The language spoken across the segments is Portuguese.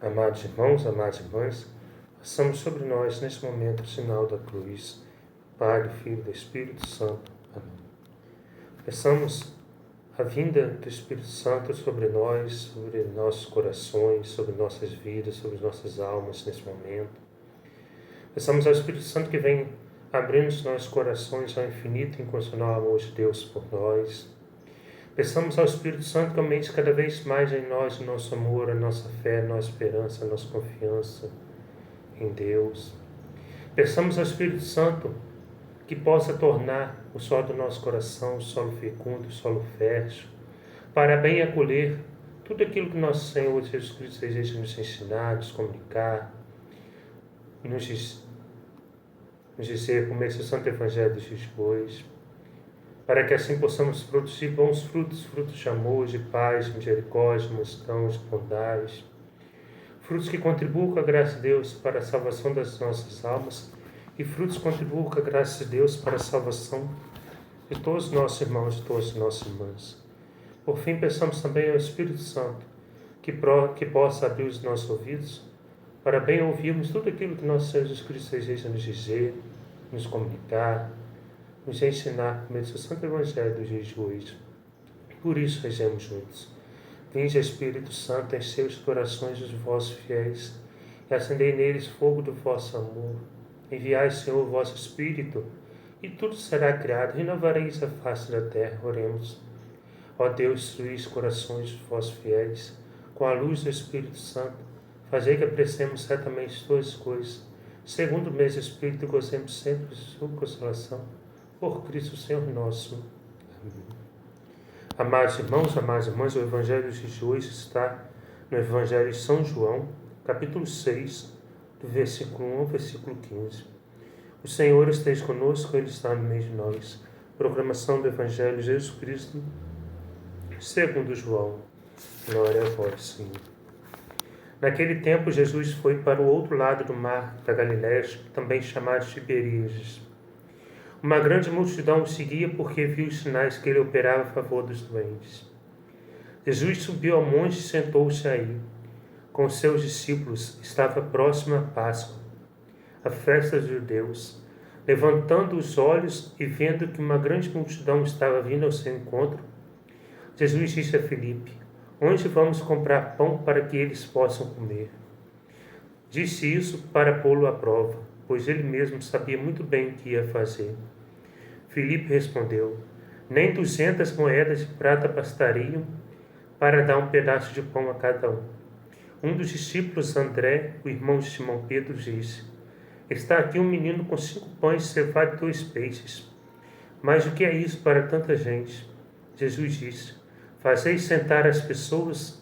Amados irmãos, amadas irmãs, façamos sobre nós, neste momento, o sinal da cruz. Pai, do Filho e do Espírito Santo. Amém. Peçamos a vinda do Espírito Santo sobre nós, sobre nossos corações, sobre nossas vidas, sobre nossas almas neste momento. Peçamos ao Espírito Santo que venha abrindo os nossos corações ao infinito e incondicional amor de Deus por nós. Peçamos ao Espírito Santo que aumente cada vez mais em nós o nosso amor, a nossa fé, a nossa esperança, a nossa confiança em Deus. Peçamos ao Espírito Santo que possa tornar o solo do nosso coração, o solo fecundo, o solo fértil, para bem acolher tudo aquilo que nosso Senhor Jesus Cristo deseja nos ensinar, nos comunicar, nos dizer como esse Santo Evangelho dos dias de hoje, para que assim possamos produzir bons frutos, frutos de amor, de paz, de misericórdia, de mansidão, de bondade, frutos que contribuam com a graça de Deus para a salvação das nossas almas e frutos que contribuam com a graça de Deus para a salvação de todos os nossos irmãos e de todas as nossas irmãs. Por fim, peçamos também ao Espírito Santo que possa abrir os nossos ouvidos para bem ouvirmos tudo aquilo que nosso Senhor Jesus Cristo deseja nos dizer, nos comunicar, nos ensinar por meio do seu Santo Evangelho dos dias de hoje. Por isso, rezemos juntos. Vinde, Espírito Santo, enchei os corações dos vossos fiéis e acendei neles fogo do vosso amor. Enviai, Senhor, o vosso Espírito, e tudo será criado, renovareis a face da terra. Oremos. Ó Deus, instruís os corações dos vossos fiéis, com a luz do Espírito Santo, fazei que apreciemos certamente todas as coisas, segundo o mesmo Espírito, gozemos sempre de sua consolação. Por Cristo Senhor nosso. Amém. Amados irmãos, amadas irmãs, o Evangelho de hoje está no Evangelho de São João, capítulo 6, do versículo 1 ao versículo 15. O Senhor esteja conosco, Ele está no meio de nós. Proclamação do Evangelho de Jesus Cristo, segundo João. Glória a vós, Senhor. Naquele tempo, Jesus foi para o outro lado do mar da Galiléia, também chamado Tiberíades. Uma grande multidão o seguia porque viu os sinais que ele operava a favor dos doentes. Jesus subiu ao monte e sentou-se aí. Com seus discípulos, estava próxima a Páscoa, a festa dos judeus. Levantando os olhos e vendo que uma grande multidão estava vindo ao seu encontro, Jesus disse a Filipe: onde vamos comprar pão para que eles possam comer? Disse isso para pô-lo à prova, pois ele mesmo sabia muito bem o que ia fazer. Filipe respondeu: nem 200 moedas de prata bastariam para dar um pedaço de pão a cada um. Um dos discípulos, André, o irmão de Simão Pedro, disse: está aqui um menino com 5 pães de cevada e 2 peixes. Mas o que é isso para tanta gente? Jesus disse: fazei sentar as pessoas.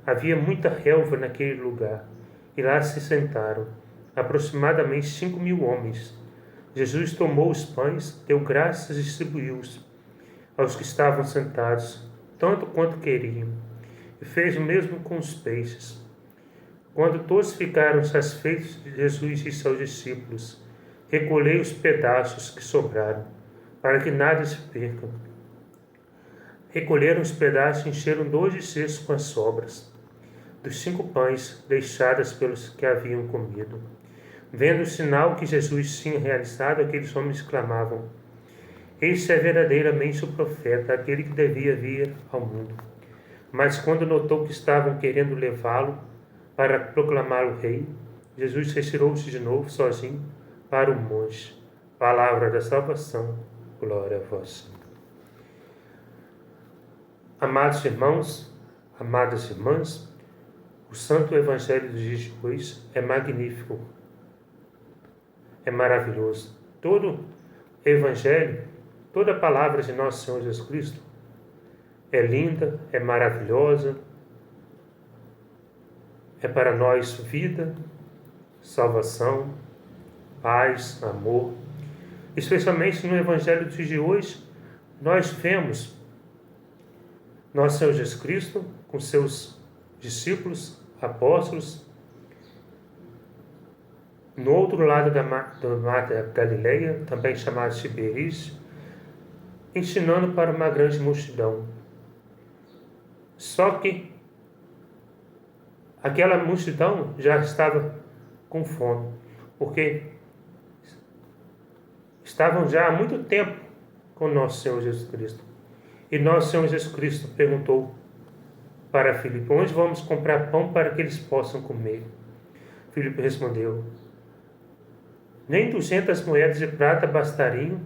Havia muita relva naquele lugar, e lá se sentaram, aproximadamente 5.000 homens. Jesus tomou os pães, deu graças e distribuiu-os aos que estavam sentados, tanto quanto queriam, e fez o mesmo com os peixes. Quando todos ficaram satisfeitos, Jesus disse aos discípulos: recolhei os pedaços que sobraram, para que nada se perca. Recolheram os pedaços e encheram 12 cestos com as sobras dos 5 pães deixadas pelos que haviam comido. Vendo o sinal que Jesus tinha realizado, aqueles homens clamavam: este é verdadeiramente o profeta, aquele que devia vir ao mundo. Mas quando notou que estavam querendo levá-lo para proclamá-lo rei, Jesus retirou-se de novo sozinho para o monte. Palavra da salvação. Glória a vós. Amados irmãos, amadas irmãs, o Santo Evangelho dos dias de hoje é magnífico, é maravilhoso. Todo Evangelho, toda palavra de nosso Senhor Jesus Cristo é linda, é maravilhosa, é para nós vida, salvação, paz, amor. Especialmente no Evangelho dos dias de hoje, nós vemos nosso Senhor Jesus Cristo com seus discípulos, apóstolos, no outro lado do mar da Galileia, também chamado Tiberíades, ensinando para uma grande multidão. Só que aquela multidão já estava com fome, porque estavam já há muito tempo com nosso Senhor Jesus Cristo. E nosso Senhor Jesus Cristo perguntou para Filipe: onde vamos comprar pão para que eles possam comer? Filipe respondeu: nem 200 moedas de prata bastariam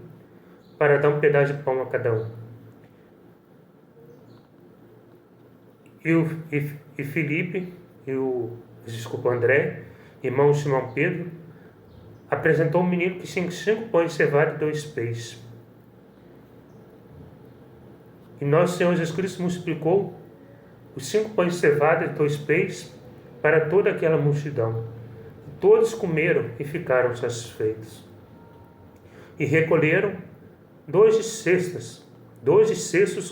para dar um pedaço de pão a cada um. E Filipe, André, irmão de Simão Pedro, apresentou um menino que tinha 5 pães de cevada e 2 peixes. E nosso Senhor Jesus Cristo multiplicou os 5 pães de cevada e 2 peixes para toda aquela multidão. Todos comeram e ficaram satisfeitos. E recolheram 12 cestos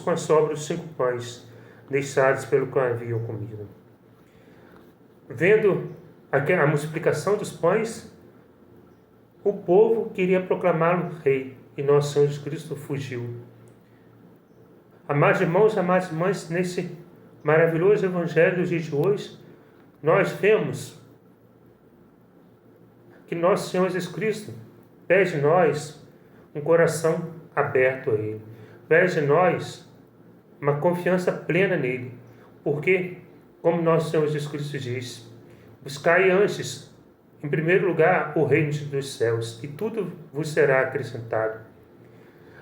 com a sobra dos 5 pães, deixados pelo que haviam comido. Vendo a multiplicação dos pães, o povo queria proclamá-lo rei, e nosso Senhor Jesus Cristo fugiu. Amados irmãos, amadas irmãs, nesse maravilhoso evangelho dos dias de hoje, nós vemos que nosso Senhor Jesus Cristo pede de nós um coração aberto a Ele. Pede de nós uma confiança plena nele. Porque, como nosso Senhor Jesus Cristo diz, buscai antes, em primeiro lugar, o reino dos céus, e tudo vos será acrescentado.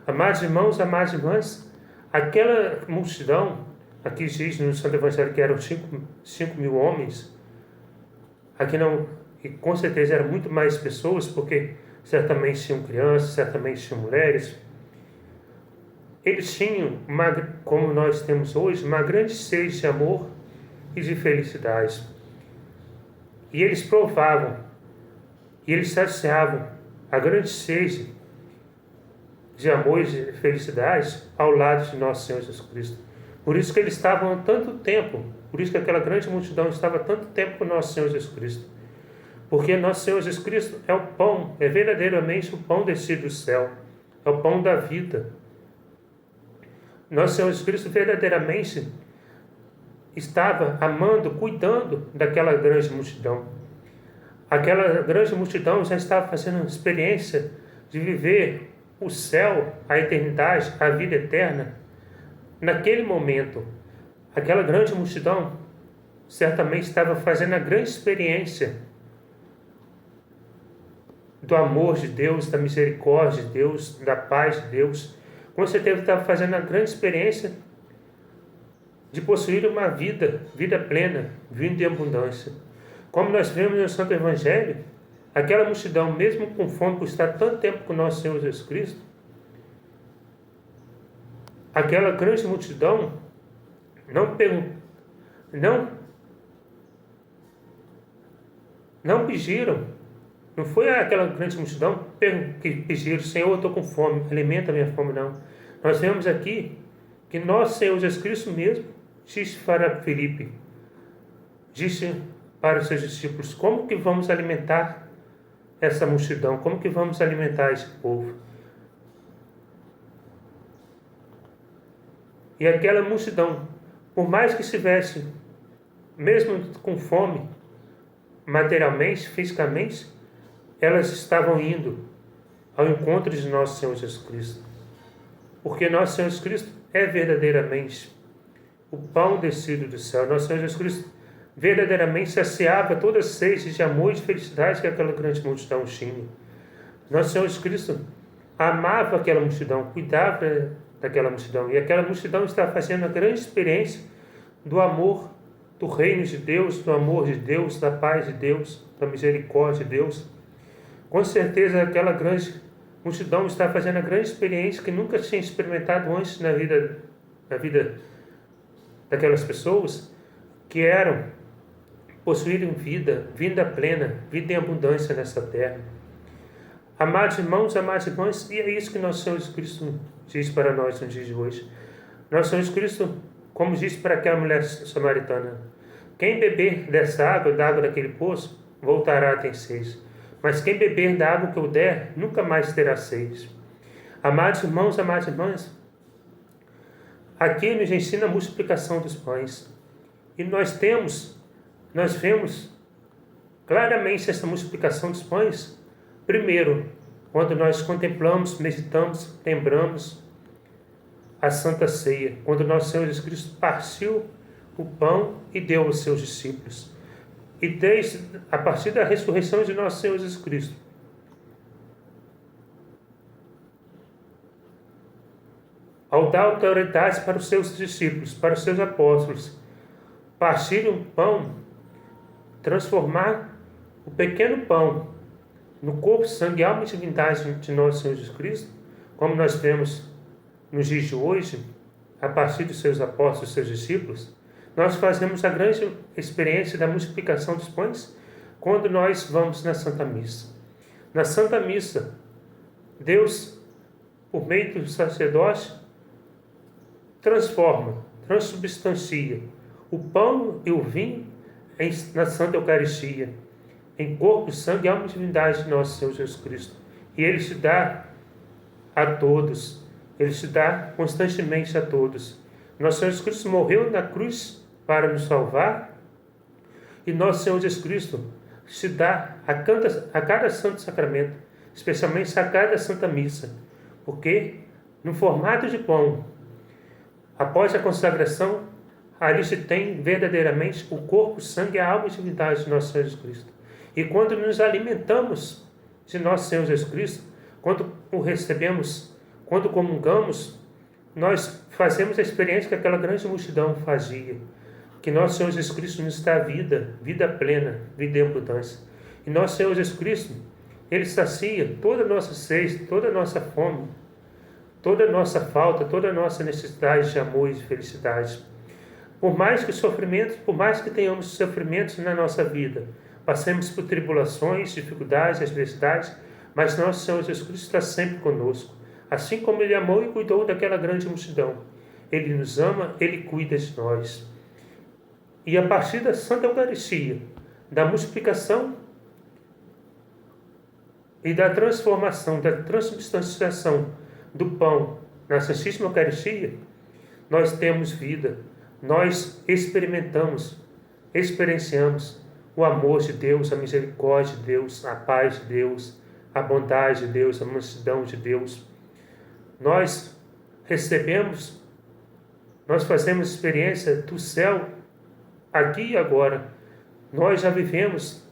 Amados irmãos, amadas irmãs, aquela multidão, aqui diz no Santo Evangelho que eram 5 mil homens, aqui não, e com certeza eram muito mais pessoas, porque certamente tinham crianças, certamente tinham mulheres. Eles tinham, como nós temos hoje, uma grande sede de amor e de felicidade. E eles provavam, e eles saciavam a grande sede de amor e de felicidade ao lado de nosso Senhor Jesus Cristo. Por isso que eles estavam tanto tempo, por isso que aquela grande multidão estava tanto tempo com nosso Senhor Jesus Cristo. Porque nosso Senhor Jesus Cristo é o pão, é verdadeiramente o pão descido do céu, é o pão da vida. Nosso Senhor Jesus Cristo verdadeiramente estava amando, cuidando daquela grande multidão. Aquela grande multidão já estava fazendo uma experiência de viver o céu, a eternidade, a vida eterna. Naquele momento, aquela grande multidão certamente estava fazendo a grande experiência do amor de Deus, da misericórdia de Deus, da paz de Deus. Com certeza estava fazendo a grande experiência de possuir uma vida plena, vida em abundância. Como nós vemos no Santo Evangelho, aquela multidão, mesmo com fome por estar tanto tempo com nosso Senhor Jesus Cristo, aquela grande multidão não pediram, não foi aquela grande multidão que pediram: Senhor, eu estou com fome, alimenta a minha fome, não. Nós vemos aqui que nosso Senhor Jesus Cristo mesmo disse para Filipe, disse para os seus discípulos: como que vamos alimentar essa multidão? Como que vamos alimentar esse povo? E aquela multidão, por mais que estivesse, mesmo com fome, materialmente, fisicamente, elas estavam indo ao encontro de nosso Senhor Jesus Cristo. Porque nosso Senhor Jesus Cristo é verdadeiramente o pão descido do céu. Nosso Senhor Jesus Cristo verdadeiramente saciava toda a sede de amor e de felicidade que aquela grande multidão tinha. Nosso Senhor Jesus Cristo amava aquela multidão, cuidava daquela multidão. E aquela multidão estava fazendo a grande experiência do amor, do reino de Deus, do amor de Deus, da paz de Deus, da misericórdia de Deus. Com certeza aquela grande multidão está fazendo a grande experiência que nunca tinha experimentado antes na vida daquelas pessoas, que eram possuírem vida plena, vida em abundância nessa terra. Amados irmãos, amadas irmãs, e é isso que nosso Senhor Jesus Cristo diz para nós no dia de hoje. Nosso Senhor Jesus Cristo, como disse para aquela mulher samaritana: quem beber dessa água, da água daquele poço, voltará a ter sede. Mas quem beber da água que eu der, nunca mais terá sede. Amados irmãos, amadas irmãs, aqui nos ensina a multiplicação dos pães. E nós temos nós vemos claramente essa multiplicação dos pães. Primeiro, quando nós contemplamos, meditamos, lembramos a Santa Ceia, quando nosso Senhor Jesus Cristo partiu o pão e deu aos seus discípulos. E a partir da ressurreição de nosso Senhor Jesus Cristo, ao dar autoridade para os seus discípulos, para os seus apóstolos, partir um pão, transformar o pequeno pão no corpo, sangue, alma e divindade de nosso Senhor Jesus Cristo, como nós vemos nos dias de hoje, a partir dos seus apóstolos, seus discípulos, nós fazemos a grande experiência da multiplicação dos pães quando nós vamos na Santa Missa. Na Santa Missa, Deus, por meio do sacerdote, transforma, transubstancia o pão e o vinho na Santa Eucaristia, em corpo, sangue, alma e divindade de nosso Senhor Jesus Cristo. E Ele se dá a todos, Ele se dá constantemente a todos. Nosso Senhor Jesus Cristo morreu na cruz para nos salvar, e nosso Senhor Jesus Cristo se dá a cada santo sacramento, especialmente a cada Santa Missa, porque no formato de pão, após a consagração, ali se tem verdadeiramente o corpo, sangue, a alma e divindade de nosso Senhor Jesus Cristo. E quando nos alimentamos de nosso Senhor Jesus Cristo, quando o recebemos, quando comungamos, nós fazemos a experiência que aquela grande multidão fazia, que nosso Senhor Jesus Cristo nos dá vida, vida plena, vida em abundância. E nosso Senhor Jesus Cristo, Ele sacia toda a nossa sede, toda a nossa fome, toda a nossa falta, toda a nossa necessidade de amor e de felicidade. Por mais que sofrimentos, por mais que tenhamos sofrimentos na nossa vida, passemos por tribulações, dificuldades, adversidades, mas nosso Senhor Jesus Cristo está sempre conosco. Assim como Ele amou e cuidou daquela grande multidão, Ele nos ama, Ele cuida de nós. E a partir da Santa Eucaristia, da multiplicação e da transformação, da transubstanciação do pão na Santíssima Eucaristia, nós temos vida, nós experienciamos o amor de Deus, a misericórdia de Deus, a paz de Deus, a bondade de Deus, a mansidão de Deus. Nós recebemos, nós fazemos experiência do céu aqui e agora. Nós já vivemos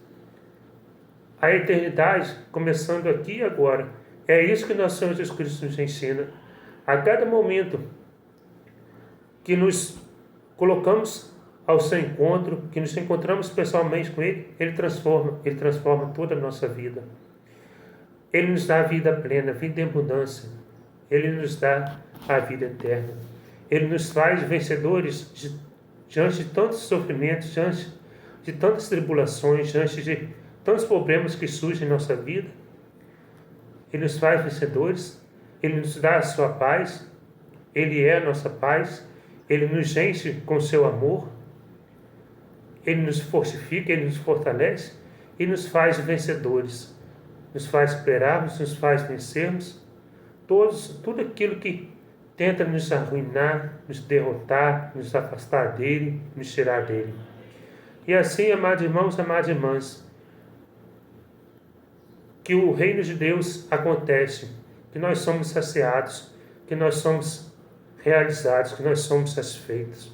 a eternidade começando aqui e agora. É isso que nosso Senhor Jesus Cristo nos ensina. A cada momento que nos colocamos ao seu encontro, que nos encontramos pessoalmente com Ele, Ele transforma toda a nossa vida. Ele nos dá a vida plena, vida em abundância. Ele nos dá a vida eterna. Ele nos faz vencedores diante de tantos sofrimentos, diante de tantas tribulações, diante de tantos problemas que surgem em nossa vida. Ele nos faz vencedores, Ele nos dá a sua paz, Ele é a nossa paz, Ele nos enche com o seu amor, Ele nos fortifica, Ele nos fortalece e nos faz vencedores, nos faz superarmos, nos faz vencermos tudo aquilo que tenta nos arruinar, nos derrotar, nos afastar dEle, nos tirar dEle. E assim, amados irmãos, amadas irmãs, que o reino de Deus acontece, que nós somos saciados, que nós somos realizados, que nós somos satisfeitos.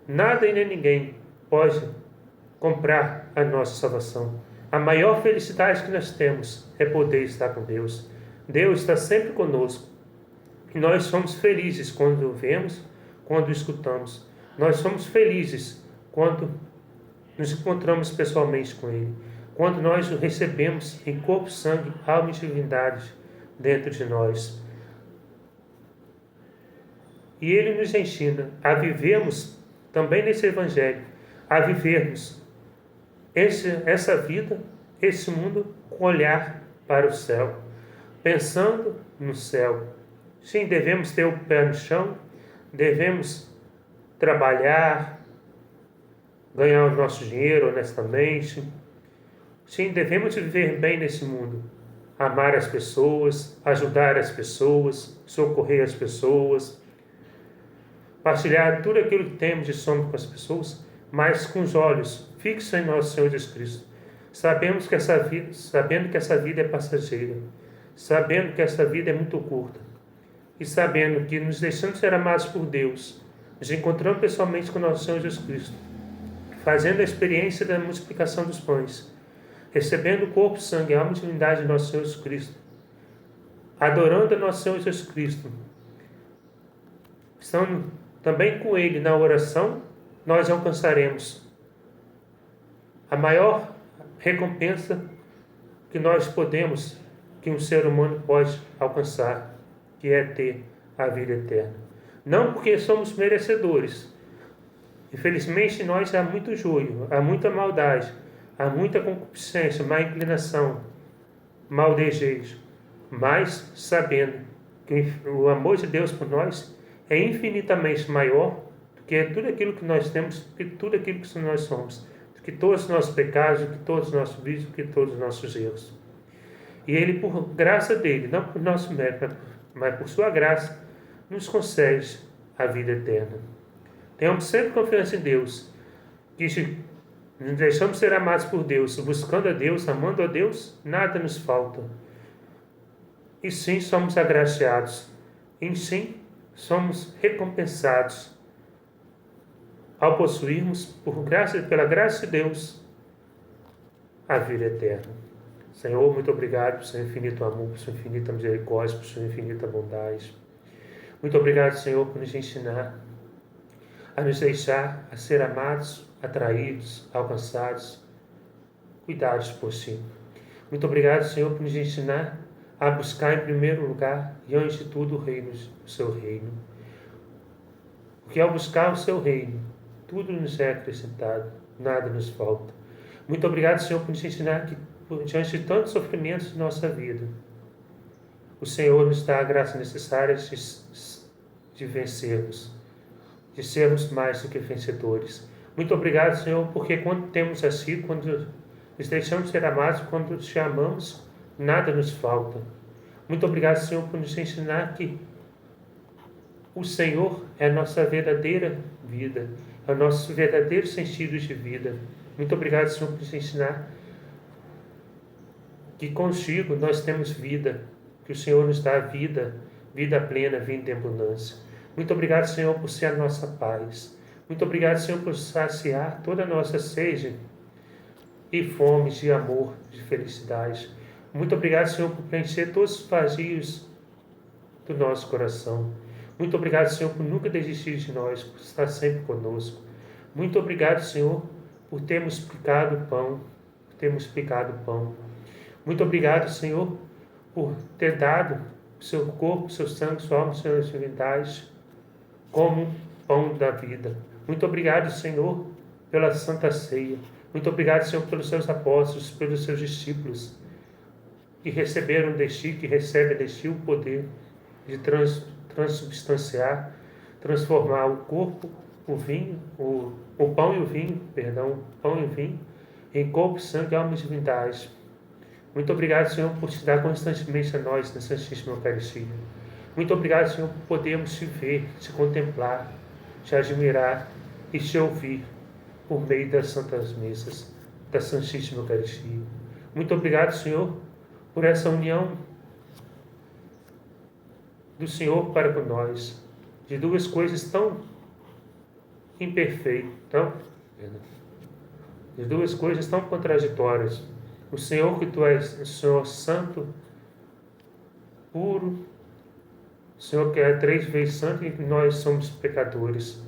Nada e nem ninguém pode comprar a nossa salvação. A maior felicidade que nós temos é poder estar com Deus. Deus está sempre conosco. E nós somos felizes quando o vemos, quando o escutamos. Nós somos felizes quando nos encontramos pessoalmente com Ele. Quando nós o recebemos em corpo, sangue, alma e divindade dentro de nós. E Ele nos ensina a vivermos, também nesse Evangelho, a vivermos essa vida, esse mundo, com olhar para o céu, pensando no céu. Sim, devemos ter o pé no chão, devemos trabalhar, ganhar o nosso dinheiro honestamente. Sim, devemos viver bem nesse mundo, amar as pessoas, ajudar as pessoas, socorrer as pessoas, partilhar tudo aquilo que temos e somos com as pessoas, mas com os olhos fixos em nosso Senhor Jesus Cristo. Sabendo que essa vida é passageira, sabendo que essa vida é muito curta, e sabendo que nos deixamos ser amados por Deus, nos encontrando pessoalmente com nosso Senhor Jesus Cristo, fazendo a experiência da multiplicação dos pães, recebendo o corpo, sangue, alma e divindade de nosso Senhor Jesus Cristo, adorando a nosso Senhor Jesus Cristo, estando também com Ele na oração, nós alcançaremos a maior recompensa que nós podemos, que um ser humano pode alcançar, que é ter a vida eterna. Não porque somos merecedores. Infelizmente, em nós há muito joio, há muita maldade, há muita concupiscência, má inclinação, mau desejo, mas sabendo que o amor de Deus por nós é infinitamente maior do que tudo aquilo que nós temos, do que tudo aquilo que nós somos, do que todos os nossos pecados, do que todos os nossos vícios, do que todos os nossos erros. E Ele, por graça dele, não por nosso mérito, mas por sua graça, nos concede a vida eterna. Tenhamos sempre confiança em Deus, que se nos deixamos ser amados por Deus, buscando a Deus, amando a Deus, nada nos falta. E sim, somos agraciados. E sim, somos recompensados ao possuirmos, pela graça de Deus, a vida eterna. Senhor, muito obrigado por seu infinito amor, por sua infinita misericórdia, por sua infinita bondade. Muito obrigado, Senhor, por nos ensinar a nos deixar a ser amados, atraídos, alcançados, cuidados por si. Muito obrigado, Senhor, por nos ensinar a buscar em primeiro lugar e antes de tudo o seu reino. Porque ao buscar o seu reino, tudo nos é acrescentado, nada nos falta. Muito obrigado, Senhor, por nos ensinar que diante de tantos sofrimentos de nossa vida, o Senhor nos dá a graça necessária de vencermos, de sermos mais do que vencedores. Muito obrigado, Senhor, porque quando temos assim, quando nos deixamos ser amados, quando te amamos, nada nos falta. Muito obrigado, Senhor, por nos ensinar que o Senhor é a nossa verdadeira vida, é o nosso verdadeiro sentido de vida. Muito obrigado, Senhor, por nos ensinar que contigo nós temos vida, que o Senhor nos dá vida, vida plena, vida em abundância. Muito obrigado, Senhor, por ser a nossa paz. Muito obrigado, Senhor, por saciar toda a nossa sede e fome de amor, de felicidade. Muito obrigado, Senhor, por preencher todos os vazios do nosso coração. Muito obrigado, Senhor, por nunca desistir de nós, por estar sempre conosco. Muito obrigado, Senhor, por termos explicado o pão. Muito obrigado, Senhor, por ter dado o seu corpo, o seu sangue, sua alma, sua divindade como pão da vida. Muito obrigado, Senhor, pela Santa Ceia. Muito obrigado, Senhor, pelos seus apóstolos, pelos seus discípulos que receberam de ti, que recebem de ti o poder de transubstanciar, transformar o corpo, o vinho, o pão e o vinho, em corpo, sangue, alma e divindade. Muito obrigado, Senhor, por te dar constantemente a nós na Santíssima Eucaristia. Muito obrigado, Senhor, por podermos te ver, te contemplar, te admirar e te ouvir por meio das Santas Missas, da Santíssima Eucaristia. Muito obrigado, Senhor, por essa união do Senhor para com nós, de duas coisas tão imperfeitas, de duas coisas tão contraditórias. O Senhor, que tu és o Senhor santo, puro, o Senhor que é 3 vezes santo e nós somos pecadores.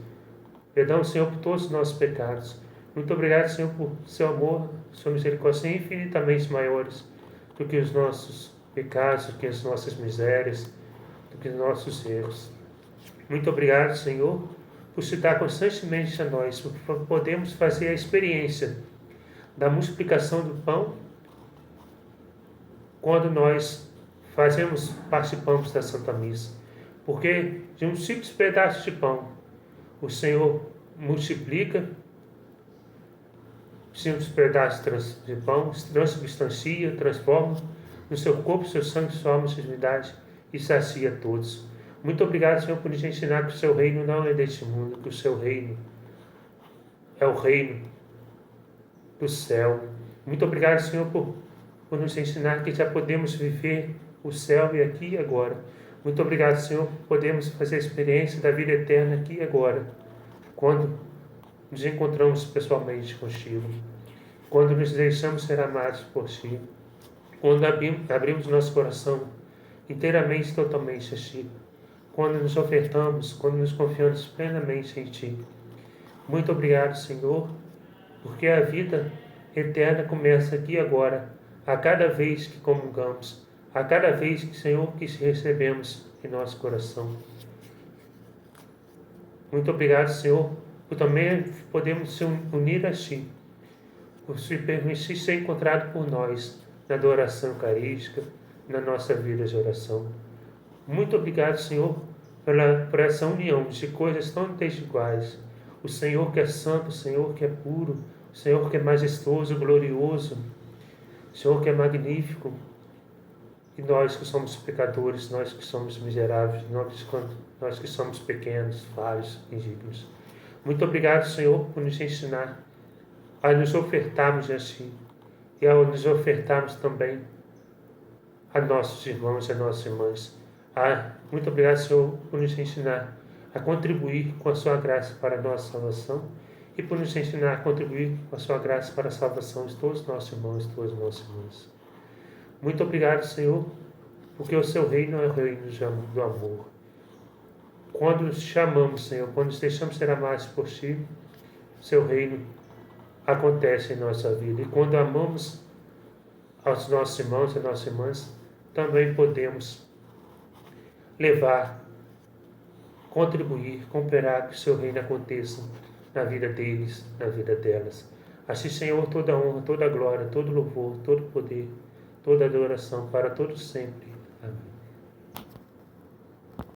Perdão, Senhor, por todos os nossos pecados. Muito obrigado, Senhor, por seu amor, sua misericórdia infinitamente maiores do que os nossos pecados, do que as nossas misérias, do que os nossos erros. Muito obrigado, Senhor, por se dar constantemente a nós, por podermos fazer a experiência da multiplicação do pão quando nós participamos da Santa Missa. Porque de um simples pedaço de pão, o Senhor multiplica, simples pedaços de pão, transubstancia, transforma no seu corpo, seu sangue, sua alma, sua divindade e sacia todos. Muito obrigado, Senhor, por nos ensinar que o seu reino não é deste mundo, que o seu reino é o reino do céu. Muito obrigado, Senhor, por nos ensinar que já podemos viver o céu e aqui e agora. Muito obrigado, Senhor, por podermos fazer a experiência da vida eterna aqui e agora, quando nos encontramos pessoalmente contigo, quando nos deixamos ser amados por Ti, quando abrimos nosso coração inteiramente, totalmente a Ti, quando nos ofertamos, quando nos confiamos plenamente em Ti. Muito obrigado, Senhor, porque a vida eterna começa aqui e agora, a cada vez que comungamos, a cada vez que, Senhor, que recebemos em nosso coração. Muito obrigado, Senhor, por também podermos se unir a Ti, por se permitir ser encontrado por nós na adoração eucarística, na nossa vida de oração. Muito obrigado, Senhor, por essa união de coisas tão desiguais. O Senhor que é santo, o Senhor que é puro, o Senhor que é majestoso, glorioso, o Senhor que é magnífico, e nós que somos pecadores, nós que somos miseráveis, nós que somos pequenos, falhos, indignos. Muito obrigado, Senhor, por nos ensinar a nos ofertarmos a Ti e a nos ofertarmos também a nossos irmãos e a nossas irmãs. Muito obrigado, Senhor, por nos ensinar a contribuir com a Sua graça para a nossa salvação e por nos ensinar a contribuir com a Sua graça para a salvação de todos os nossos irmãos e todas as nossas irmãs. Muito obrigado, Senhor, porque o Seu reino é o reino do amor. Quando nos chamamos, Senhor, quando nos deixamos ser amados por Ti, o Seu reino acontece em nossa vida. E quando amamos aos nossos irmãos e nossas irmãs, também podemos levar, contribuir, cooperar que o Seu reino aconteça na vida deles, na vida delas. Assim, Senhor, toda honra, toda glória, todo louvor, todo poder, toda adoração para todos sempre. Amém.